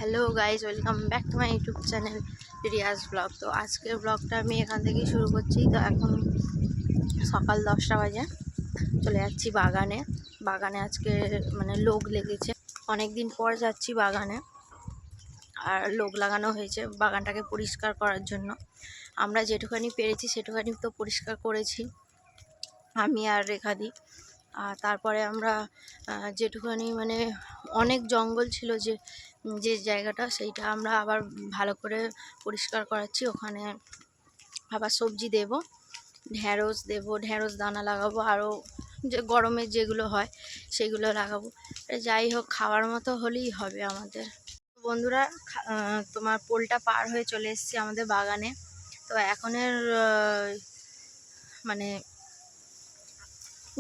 Hello guys, welcome back to my YouTube channel Riyaz blog. তো আজকের ব্লগটা আমি এখান থেকেই শুরু করছি। তো এখন সকাল 10টা বাজে, চলে যাচ্ছি বাগানে। বাগানে আজকে লোক লেগেছে, অনেক দিন পর যাচ্ছি বাগানে। আর লোক লাগানো হয়েছে বাগানটাকে পরিষ্কার করার জন্য। আমরা যেটুখানি পেরেছি সেটুখানি তো পরিষ্কার করেছি আমি আর রেখাদি। আর তারপরে আমরা যেটুখানি অনেক জঙ্গল ছিল যে জায়গাটা, সেইটা আমরা আবার ভালো করে পরিষ্কার করাচ্ছি। ওখানে আবার সবজি দেব, ঢ্যাঁড়স দেব, ঢ্যাঁড়স দানা লাগাবো, আরও যে গরমের যেগুলো হয় সেগুলো লাগাবো। যাই হোক, খাওয়ার মতো হলেই হবে আমাদের। বন্ধুরা, তোমার পোলটা পার হয়ে চলে এসেছি আমাদের বাগানে। তো এখনের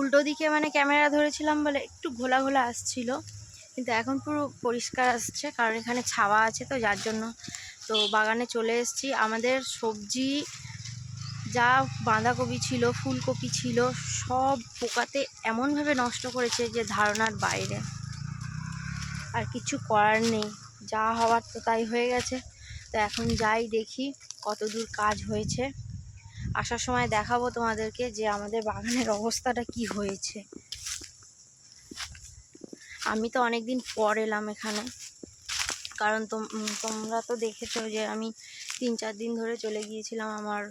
উল্টো দিকে ক্যামেরা ধরেছিলাম বলে একটু ঘোলা ঘোলা আসছিল, কিন্তু এখন পুরো পরিষ্কার আসছে, কারণ এখানে ছাওয়া আছে, তো যার জন্য। তো বাগানে চলে এসেছি। আমাদের সবজি যা বাঁধাকপি ছিল, ফুলকপি ছিল, সব পোকাতে এমনভাবে নষ্ট করেছে যে ধারণার বাইরে। আর কিছু করার নেই, যা হওয়ার তো তাই হয়ে গেছে। তো এখন যাই দেখি কত দূর কাজ হয়েছে। আসার সময় দেখাবো তোমাদেরকে যে আমাদের বাগানের অবস্থাটা কি হয়েছে। আমি তো অনেক দিন পর এলাম এখানে, কারণ তোমরা তো দেখেছো যে আমি 3-4 দিন ধরে চলে গিয়েছিলাম আমার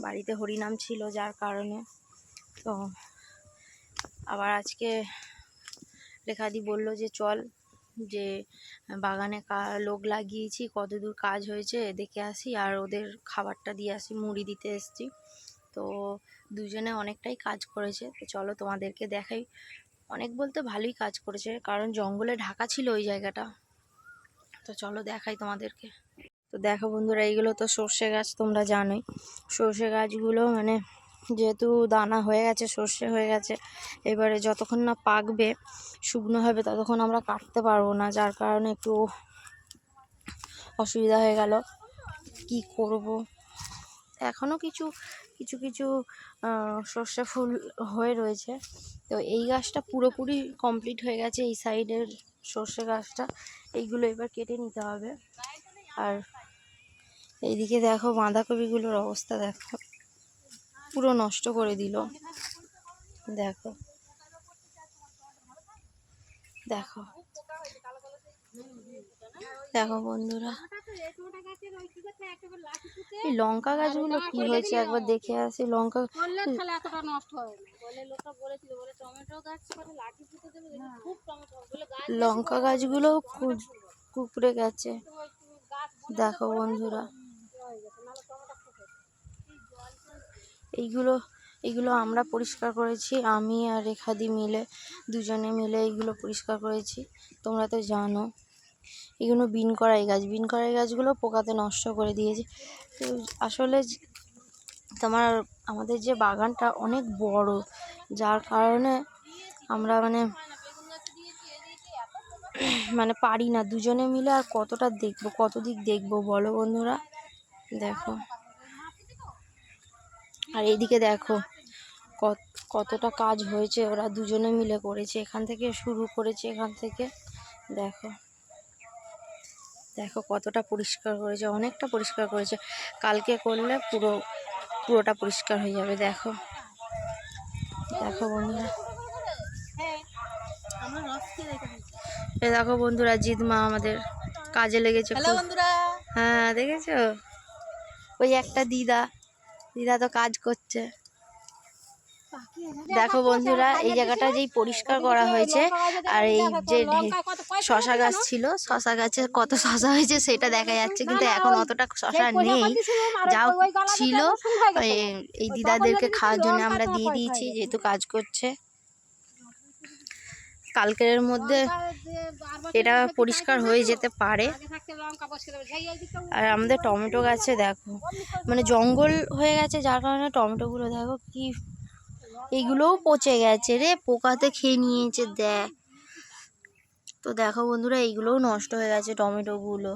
বাড়িতে হরিনাম ছিল, যার কারণে। তো আবার আজকে রেখাদি বলল যে চল, যে বাগানে লোক লাগিয়েছি, কত দূর কাজ হয়েছে দেখে আসি, আর ওদের খাবারটা দিয়ে আসি, মুড়ি দিতে এসছি। তো দুজনে অনেকটাই কাজ করেছে। তো চলো তোমাদেরকে দেখাই। অনেক বলতে ভালোই কাজ করেছে, কারণ জঙ্গলে ঢাকা ছিল ওই জায়গাটা। তো চলো দেখাই তোমাদেরকে। তো দেখো বন্ধুরা, এইগুলো তো সর্ষে গাছ, তোমরা জানোই। সর্ষে গাছগুলো যেহেতু দানা হয়ে গেছে, সর্ষে হয়ে গেছে, এবারে যতক্ষণ না পাকবে, শুকনো হবে, ততক্ষণ আমরা কাটতে পারবো না, যার কারণে একটু অসুবিধা হয়ে গেল। কি করব, এখনও কিছু কিছু কিছু সর্ষে ফুল হয়ে রয়েছে। তো এই গাছটা পুরোপুরি কমপ্লিট হয়ে গেছে, এই সাইডের সর্ষে গাছটা। এইগুলো এবার কেটে নিতে হবে। আর এইদিকে দেখো বাঁধাকপিগুলোর অবস্থা দেখো, পুরো নষ্ট করে দিল। দেখো দেখো দেখো বন্ধুরা, এই লঙ্কা গাছগুলো কি হয়েছে একবার দেখে আসি। লঙ্কা গাছগুলো কুকড়ে গেছে, দেখো বন্ধুরা। এইগুলো আমরা পরিষ্কার করেছি, আমি আর রেখাদি মিলে, দুজনে মিলে এইগুলো পরিষ্কার করেছি। তোমরা তো জানো এগুলো বিন করাই গাছগুলো পোকাতে নষ্ট করে দিয়েছে। তো আসলে আমাদের যে বাগানটা অনেক বড়, যার কারণে আমরা পারি না দুজনে মিলে আর কতটা দেখবো, কত দিক দেখবো বলো বন্ধুরা। দেখো, আর এইদিকে দেখো কতটা কাজ হয়েছে, ওরা দুজনে মিলে করেছে, এখান থেকে শুরু করেছে, এখান থেকে দেখো দেখো কতটা পরিষ্কার করেছে, অনেকটা পরিষ্কার করেছে। কালকে করলে পুরোটা পরিষ্কার হয়ে যাবে। দেখো দেখো বন্ধুরা, দেখো বন্ধুরা, জিৎমা আমাদের কাজে লেগেছে। হ্যাঁ, দেখেছো, ওই একটা দিদা তো কাজ করছে। দেখো বন্ধুরা, এই জায়গাটা যেই পরিষ্কার করা হয়েছে, আর এই যে শশা গাছ ছিল, শশা গাছে কত শশা হয়েছে সেটা দেখা যাচ্ছে, কিন্তু এখন অতটা শশা নেই। যাও ছিল, এই দিদাদেরকে খাওয়ার জন্য আমরা দিয়ে দিয়েছি, যেহেতু কাজ করছে। কালকের মধ্যে এটা পরিষ্কার হয়ে যেতে পারে। আর আমাদের টমেটো গাছে দেখো জঙ্গল হয়ে গেছে, যার কারণে টমেটোগুলো দেখো কি, এইগুলোও পচে গেছে রে, পোকাতে খেয়ে নিয়েছে। তো দেখো বন্ধুরা, এইগুলোও নষ্ট হয়ে গেছে টমেটোগুলো।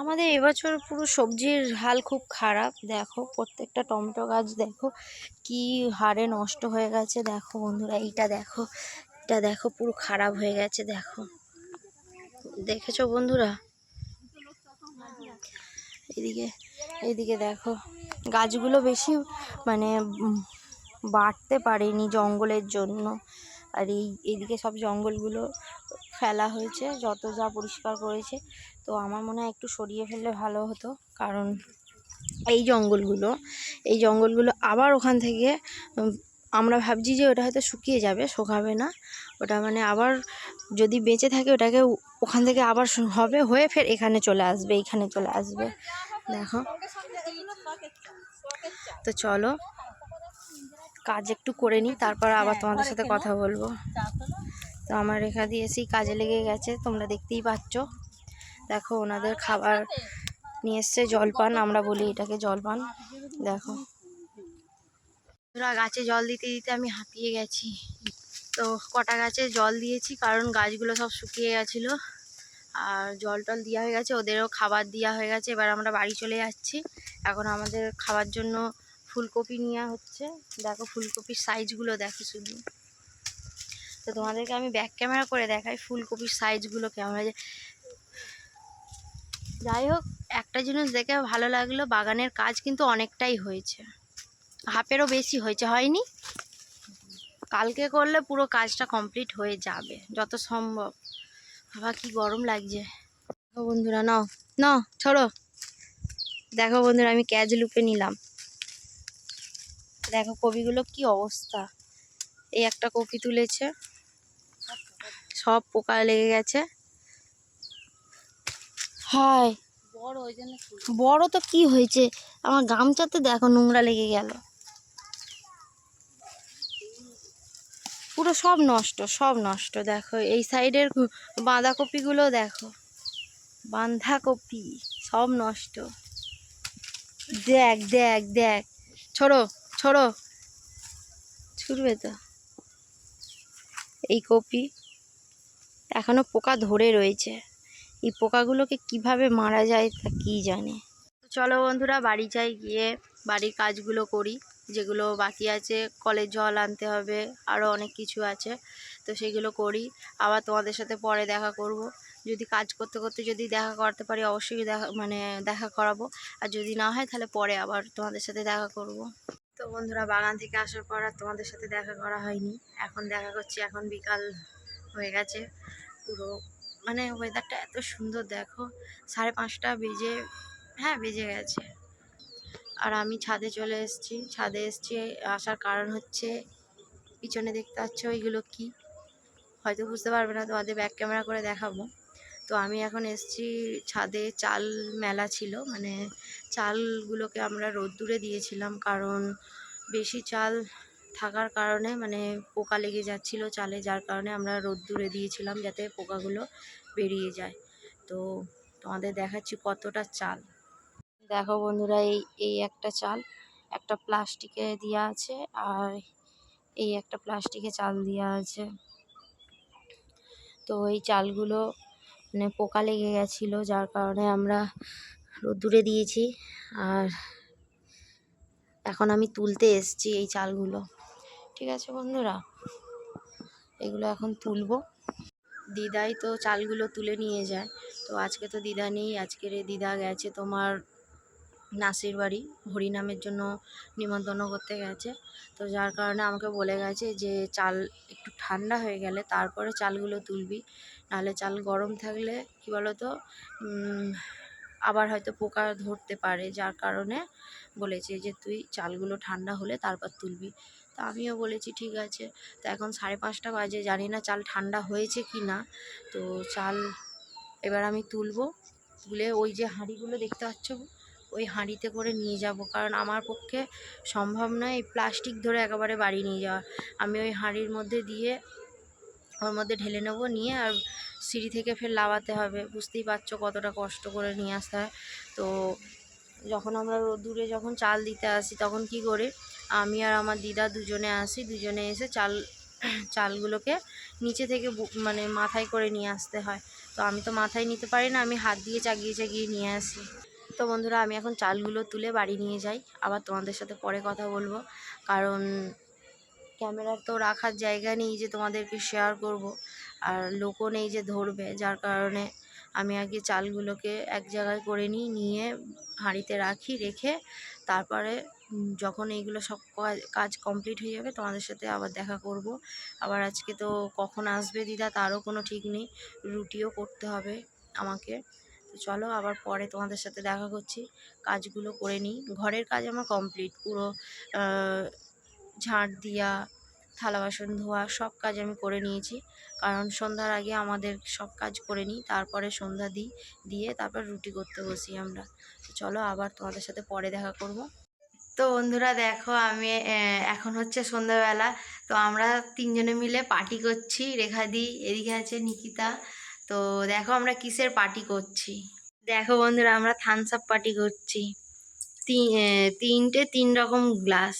আমাদের এবছর পুরো সবজির হাল খুব খারাপ। দেখো প্রত্যেকটা টমেটো গাছ দেখো কি হারে নষ্ট হয়ে গেছে। দেখো বন্ধুরা, এটা দেখো পুরো খারাপ হয়ে গেছে। দেখো দেখেছো বন্ধুরা, এদিকে এইদিকে দেখো গাছগুলো বেশি মানে বাড়তে পারেনি জঙ্গলের জন্য। আর এইদিকে সব জঙ্গলগুলো ফেলা হয়েছে, যত যা পরিষ্কার করেছে। তো আমার মনে হয় একটু সরিয়ে ফেললে ভালো হতো, কারণ এই জঙ্গলগুলো আবার ওখান থেকে আমরা ভাবছি যে ওটা হয়তো শুকিয়ে যাবে, শুকাবে না। ওটা মানে আবার যদি বেঁচে থাকে ওটাকে ওখান থেকে আবার হবে, হয়ে ফের এখানে চলে আসবে, এইখানে চলে আসবে। দেখো, তো চলো কাজ একটু করে নিই, তারপর আবার তোমাদের সাথে কথা বলবো। তো আমার রেখা দিয়ে এসেই কাজে লেগে গেছে, তোমরা দেখতেই পাচ্ছ। দেখো ওনাদের খাবার নিয়ে এসছে, জলপান, আমরা বলি এটাকে জলপান। দেখো গাছে জল দিতে দিতে আমি হাঁপিয়ে গেছি। তো কটা গাছে জল দিয়েছি, কারণ গাছগুলো সব শুকিয়ে গেছিলো। আর জল টল দেওয়া হয়ে গেছে, ওদেরও খাবার দেওয়া হয়ে গেছে। এবার আমরা বাড়ি চলে যাচ্ছি। এখন আমাদের খাওয়ার জন্য ফুলকপি নেওয়া হচ্ছে। দেখো ফুলকপির সাইজগুলো দেখো শুধু। তো তোমাদেরকে আমি ব্যাক ক্যামেরা করে দেখাই ফুলকপির সাইজগুলো কেমন। যাই হোক, একটা জিনিস দেখে ভালো লাগলো, বাগানের কাজ কিন্তু অনেকটাই হয়েছে, হাফেরও বেশি হয়েছে, হয়নি? কালকে করলে পুরো কাজটা কমপ্লিট হয়ে যাবে যত সম্ভব। বাবা কি গরম লাগছে। দেখো বন্ধুরা, নাও নাও ছড়ো। দেখো বন্ধুরা, আমি ক্যাচ লুপে নিলাম। দেখো কপিগুলো কি অবস্থা। এই একটা কপি তুলেছে, সব পোকা লেগে গেছে। হায় বড় তো কি হয়েছে, আমার গামছাতে দেখো নোংরা লেগে গেল, পুরো সব নষ্ট, সব নষ্ট। দেখো এই সাইডের বাঁধাকপিগুলো দেখো, বাঁধাকপি সব নষ্ট। দেখ দেখ দেখ, ছড়ো ছড়ো, ছুটবে তো। এই কপি এখনো পোকা ধরে রয়েছে, এই পোকাগুলোকে কিভাবে মারা যায় তা কি জানে। চলো বন্ধুরা বাড়ি যাই, গিয়ে বাড়ির কাজগুলো করি, যেগুলো বাকি আছে। কলের জল আনতে হবে, আরও অনেক কিছু আছে, তো সেগুলো করি। আবার তোমাদের সাথে পরে দেখা করব। যদি কাজ করতে করতে যদি দেখা করতে পারি অবশ্যই দেখা করাবো, আর যদি না হয় তাহলে পরে আবার তোমাদের সাথে দেখা করব। তো বন্ধুরা বাগান থেকে আসার পর আর তোমাদের সাথে দেখা করা হয়নি, এখন দেখা করছি। এখন বিকাল হয়ে গেছে পুরো, মানে ওয়েদারটা এত সুন্দর। দেখো 5:30 বেজে, হ্যাঁ বেজে গেছে। আর আমি ছাদে চলে এসেছি। ছাদে আসার কারণ হচ্ছে, পিছনে দেখতে পাচ্ছ এইগুলো কি, হয়তো বুঝতে পারবে না, তোমাদের ব্যাক ক্যামেরা করে দেখাবো। তো আমি এখন এসেছি ছাদে, চাল মেলা ছিল, মানে চালগুলোকে আমরা রোদ্দুরে দিয়েছিলাম, কারণ বেশি চাল থাকার কারণে মানে পোকা লেগে যাচ্ছিল চালে, যার কারণে আমরা রোদ্দুরে দিয়েছিলাম যাতে পোকাগুলো বেরিয়ে যায়। তো তোমাদের দেখাচ্ছি কতটা চাল। দেখো বন্ধুরা, এই একটা চাল, একটা প্লাস্টিকে দেওয়া আছে, আর এই একটা প্লাস্টিকে চাল দেওয়া আছে। তো এই চালগুলো মানে পোকা লেগে গেছিলো, যার কারণে আমরা রোদ্দুরে দিয়েছি। আর এখন আমি তুলতে এসেছি এই চালগুলো, ঠিক আছে বন্ধুরা, এগুলো এখন তুলবো। দিদাই তো চালগুলো তুলে নিয়ে যায়। তো আজকে তো দিদা নেই, আজকের দিদা গেছে তোমার নাসির বাড়ি, হরিনামের জন্য নিমন্ত্রণ করতে গেছে। তো যার কারণে আমাকে বলে গেছে যে চাল একটু ঠান্ডা হয়ে গেলে তারপরে চালগুলো তুলবি, নাহলে চাল গরম থাকলে কি বলতো আবার হয়তো পোকা ধরতে পারে, যার কারণে বলেছে যে তুই চালগুলো ঠান্ডা হলে তারপর তুলবি। তো আমিও বলেছি ঠিক আছে। তো এখন 5:30 বাজে, জানি না চাল ঠান্ডা হয়েছে কি না। তো চাল এবার আমি তুলবো, তুলে ওই যে হাঁড়িগুলো দেখতে পাচ্ছ ওই হাঁড়িতে করে নিয়ে যাব, কারণ আমার পক্ষে সম্ভব নয় এই প্লাস্টিক ধরে একেবারে বাড়ি নিয়ে যাওয়া। আমি ওই হাঁড়ির মধ্যে দিয়ে ওর মধ্যে ঢেলে নেবো, নিয়ে আর সিঁড়ি থেকে ফের লাগাতে হবে। বুঝতেই পারছো কতটা কষ্ট করে নিয়ে আসতে হয়। তো যখন আমরা রোদ্দুরে যখন চাল দিতে আসি তখন কি করে আমি আর আমার দিদা দুজনে আসি, দুজনে এসে চালগুলোকে নিচে থেকে মানে মাথায় করে নিয়ে আসতে হয়। তো আমি তো মাথায় নিতে পারি না, আমি হাত দিয়ে চাগিয়ে চাগিয়ে নিয়ে আসি। তো বন্ধুরা আমি এখন চালগুলো তুলে বাড়ি নিয়ে যাই, আবার তোমাদের সাথে পরে কথা বলবো, কারণ ক্যামেরার তো রাখার জায়গা নেই যে তোমাদেরকে শেয়ার করব, আর লোকও নেই যে ধরবে, যার কারণে আমি আগে চালগুলোকে এক জায়গায় করে নিয়ে হাঁড়িতে রেখে তারপরে যখন এইগুলো সব কাজ কমপ্লিট হয়ে যাবে তোমাদের সাথে আবার দেখা করব। আবার আজকে তো কখন আসবে দিদা তারও কোনো ঠিক নেই, রুটিও করতে হবে আমাকে। তো চলো আবার পরে তোমাদের সাথে দেখা করছি। কাজগুলো করে নিই। ঘরের কাজ আমার কমপ্লিট পুরো, ঝাঁট দিয়া, থালা বাসন ধোয়া সব কাজ আমি করে নিয়েছি, কারণ সন্ধ্যার আগে আমাদের সব কাজ করে নিই, তারপরে সন্ধ্যা দিয়ে তারপর রুটি করতে বসি আমরা। তো চলো আবার তোমাদের সাথে পরে দেখা করব। তো বন্ধুরা দেখো আমি এখন হচ্ছে সন্ধ্যাবেলা, তো আমরা তিনজনে মিলে পার্টি করছি। রেখাদি, এদিকে আছে নিকিতা। তো দেখো আমরা কিসের পার্টি করছি। দেখো বন্ধুরা আমরা থামস আপ পার্টি করছি। তিনটে 3 রকম গ্লাস।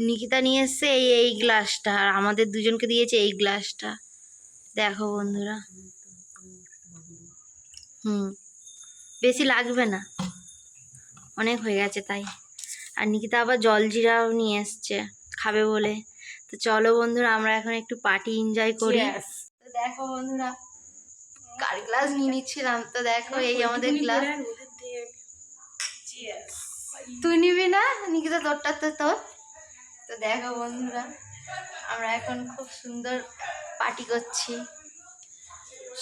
নিকিতা নিয়ে এসছে এই গ্লাসটা, আর আমাদের দুজনকে দিয়েছে এই গ্লাসটা। দেখো বন্ধুরা, বেশি লাগবে না, অনেক হয়ে গেছে তাই। আর নিকিতা আবার জলজিরাও নিয়ে এসছে খাবে বলে। তো চলো বন্ধুরা আমরা এখন একটু পার্টি এনজয় করি। তো দেখো বন্ধুরা কার গ্লাস নিয়ে নিচ্ছিলাম, তো দেখো এই আমাদের গ্লাস। তুই নিবি না নিকিতা? তোরটা তো তোর। তো দেখো বন্ধুরা আমরা এখন খুব সুন্দর পার্টি করছি।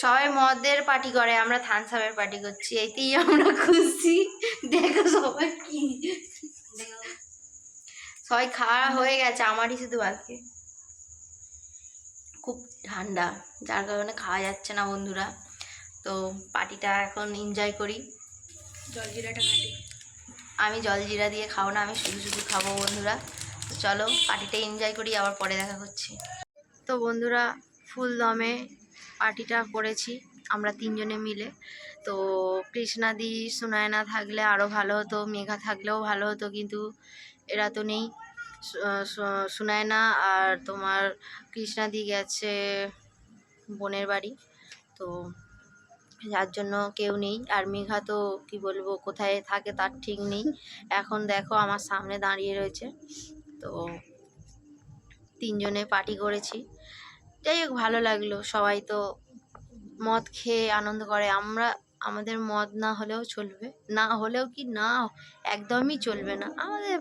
সবাই মদের পার্টি করে, আমরা থামস আপের পার্টি করছি, এইতেই আমরা খুশি। দেখো সবাই কি, সবাই খাওয়া হয়ে গেছে, আমারই শুধু বাকি। খুব ঠান্ডা, যার কারণে খাওয়া যাচ্ছে না বন্ধুরা। তো পার্টিটা এখন এনজয় করি। জলজিরাটা খাটি, আমি জলজিরা দিয়ে খাবো না, আমি শুধু খাবো বন্ধুরা। তো চলো পার্টিটা এনজয় করি, আবার পরে দেখা করছি। তো বন্ধুরা ফুল দমে পার্টিটা করেছি আমরা তিনজনে মিলে। তো কৃষ্ণাদি সুনায়না থাকলে আরও ভালো হতো, মেঘা থাকলেও ভালো হতো, কিন্তু এরা তো নেই। সুনায়না আর তোমার কৃষ্ণাদি গেছে বোনের বাড়ি, তো যার জন্য কেউ নেই। আর মেঘা তো কি বলবো কোথায় থাকে তার ঠিক নেই। এখন দেখো আমার সামনে দাঁড়িয়ে রয়েছে। তো তিনজনে পার্টি করেছি, যাই হোক ভালো লাগলো। সবাই তো মদ খেয়ে আনন্দ করে, আমাদের মদ না হলেও চলবে, না হলেও কি না একদমই চলবে না। আমাদের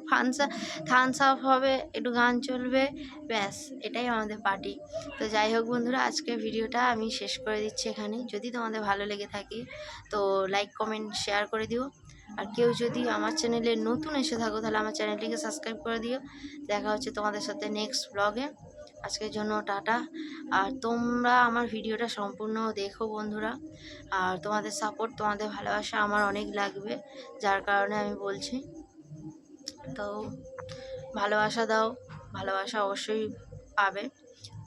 থামস আপ হবে, একটু গান চলবে, ব্যাস এটাই আমাদের পার্টি। তো যাই হোক বন্ধুরা আজকের ভিডিওটা আমি শেষ করে দিচ্ছি এখানে। যদি তোমাদের ভালো লেগে থাকে তো লাইক কমেন্ট শেয়ার করে দিও। আর কেউ যদি আমার চ্যানেলে নতুন এসে থাকো তাহলে আমার চ্যানেলটিকে সাবস্ক্রাইব করে দিও। দেখা হচ্ছে তোমাদের সাথে নেক্সট ব্লগে। আজকের জন্য টাটা। আর তোমরা আমার ভিডিওটা সম্পূর্ণ দেখো বন্ধুরা, আর তোমাদের সাপোর্ট, তোমাদের ভালোবাসা আমার অনেক লাগবে, যার কারণে আমি বলছি। তো ভালোবাসা দাও, ভালোবাসা অবশ্যই পাবে।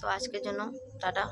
তো আজকের জন্য টাটা।